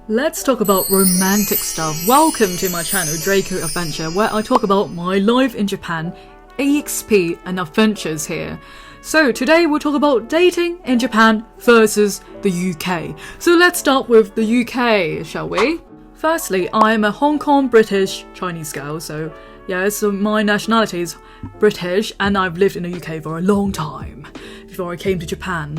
Let's talk about romantic stuff. Welcome to my channel, Drako Adventure, where I talk about my life in Japan, EXP and adventures here. So today we'll talk about dating in Japan versus the UK. So let's start with the UK, shall we? Firstly, I'm a Hong Kong British Chinese girl, so yeah, so my nationality is British and I've lived in the UK for a long time before I came to Japan.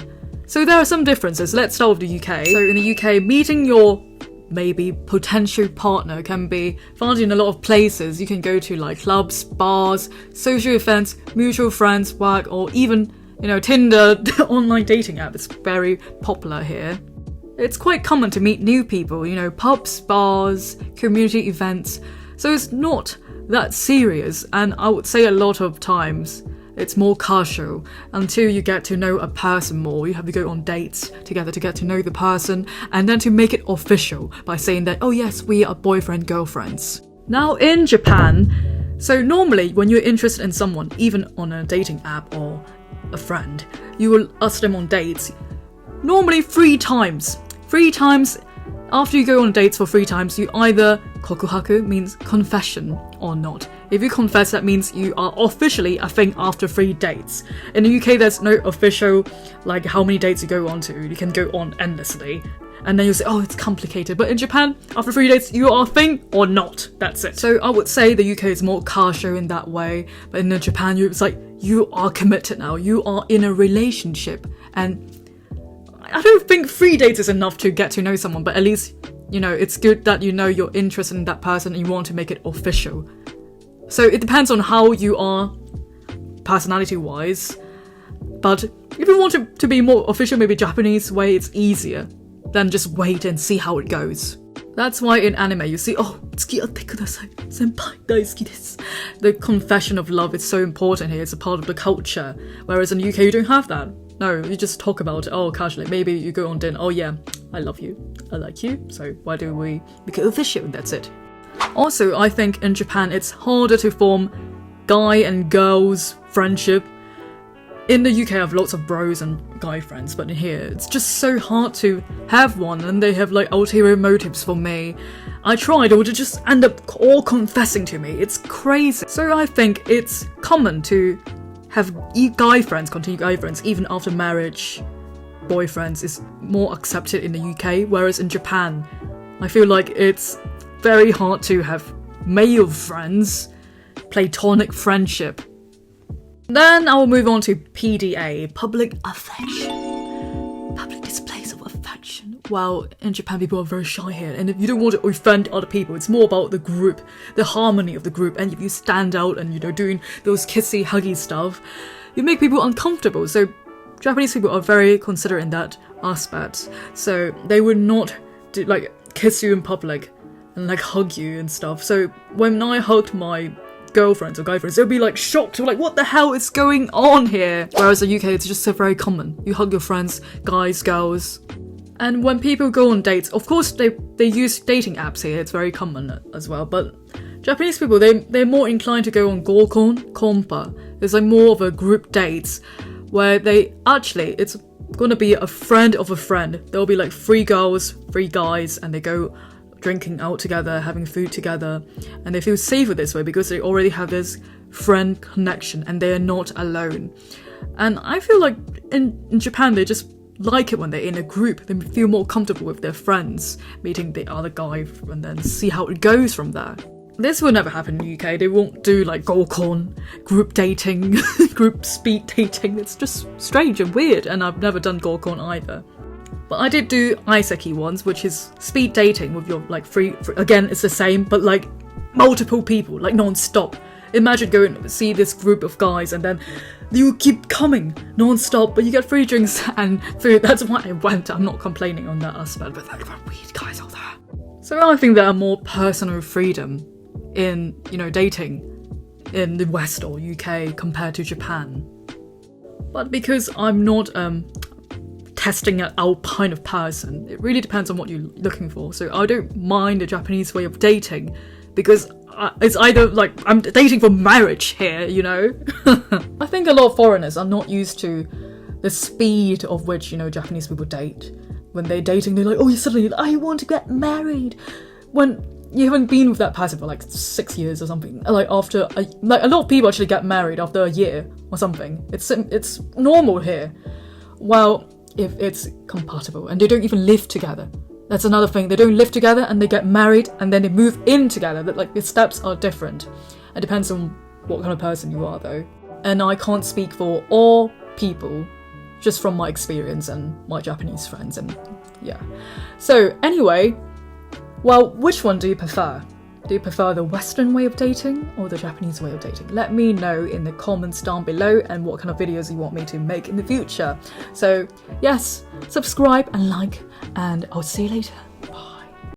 So there are some differences. Let's start with the UK. So in the UK, meeting your maybe potential partner can be found in a lot of places. You can go to like clubs, bars, social events, mutual friends, work, or even, Tinder, online dating app. It's very popular here. It's quite common to meet new people, pubs, bars, community events. So it's not that serious, and I would say a lot of times it's more casual until you get to know a person more. You have to go on dates together to get to know the person and then to make it official by saying that, oh yes, we are boyfriend, girlfriends. Now in Japan, so normally when you're interested in someone, even on a dating app or a friend, you will ask them on dates, normally 3 times. 3 times after you go on dates for 3 times, you either kokuhaku means confession or not. If you confess, that means you are officially a thing after 3 dates. In the UK, there's no official, like, how many dates you go on to. You can go on endlessly. And then you say, oh, it's complicated. But in Japan, after 3 dates, you are a thing or not. That's it. So I would say the UK is more casual in that way. But in Japan, it's like, you are committed now. You are in a relationship. And I don't think 3 dates is enough to get to know someone. But at least, it's good that you're interested in that person and you want to make it official. So it depends on how you are personality-wise, but if you want it to be more official, maybe Japanese way, it's easier than just wait and see how it goes. That's why in anime you see, oh, tsukiyatte kudasai, senpai daisuki desu. The confession of love is so important here, it's a part of the culture, whereas in the UK you don't have that. No, you just talk about it, oh, casually, maybe you go on dinner, oh yeah, I love you, I like you, so why do we make it official and that's it. Also, I think in Japan it's harder to form guy and girls friendship. In the UK I have lots of bros and guy friends, but in here it's just so hard to have one and they have like ulterior motives for me. I tried, or to just end up all confessing to me. It's crazy. So I think it's common to have guy friends, continue guy friends, even after marriage. Boyfriends is more accepted in the UK, whereas in Japan I feel like it's very hard to have male friends, platonic friendship. Then I will move on to PDA, public affection, public displays of affection. Well, in Japan people are very shy here, and if you don't want to offend other people, it's more about the group, the harmony of the group, and if you stand out and doing those kissy, huggy stuff, you make people uncomfortable. So Japanese people are very considerate in that aspect, so they would not kiss you in public and hug you and stuff. So when I hugged my girlfriends or guy friends, they'll be shocked, like, what the hell is going on here? Whereas in the UK it's just so very common. You hug your friends, guys, girls. And when people go on dates, of course they use dating apps here, it's very common as well, but Japanese people, they're more inclined to go on gokon, kompa. It's more of a group dates where it's gonna be a friend of a friend. There'll be 3 girls, 3 guys, and they go drinking out together, having food together, and they feel safer this way because they already have this friend connection and they are not alone. And I feel like in Japan they just like it when they're in a group. They feel more comfortable with their friends, meeting the other guy and then see how it goes from there. This will never happen in the UK. They won't do gokon, group dating, group speed dating. It's just strange and weird, and I've never done gokon either. But I did do Aiseki once, which is speed dating with your free again, it's the same, but multiple people, non-stop. Imagine going to see this group of guys and then you keep coming non-stop, but you get free drinks and food. That's why I went. I'm not complaining on that aspect, but there are weird guys out there. So I think there are more personal freedom in, dating in the West or UK compared to Japan. But because I'm not testing an alpine of person, it really depends on what you're looking for. So I don't mind the Japanese way of dating because it's either I'm dating for marriage here, I think a lot of foreigners are not used to the speed of which Japanese people date. when they're dating, they're like, oh, suddenly I want to get married, when you haven't been with that person for like 6 years or something. Like after a lot of people actually get married after a year or something. It's normal here. Well, if it's compatible and they don't even live together, that's another thing. They don't live together and they get married and then they move in together. That like the steps are different. It depends on what kind of person you are though. And I can't speak for all people, just from my experience and my Japanese friends, and yeah. So anyway, well, which one do you prefer? Do you prefer the Western way of dating or the Japanese way of dating? Let me know in the comments down below and what kind of videos you want me to make in the future. So yes, subscribe and like, and I'll see you later. Bye.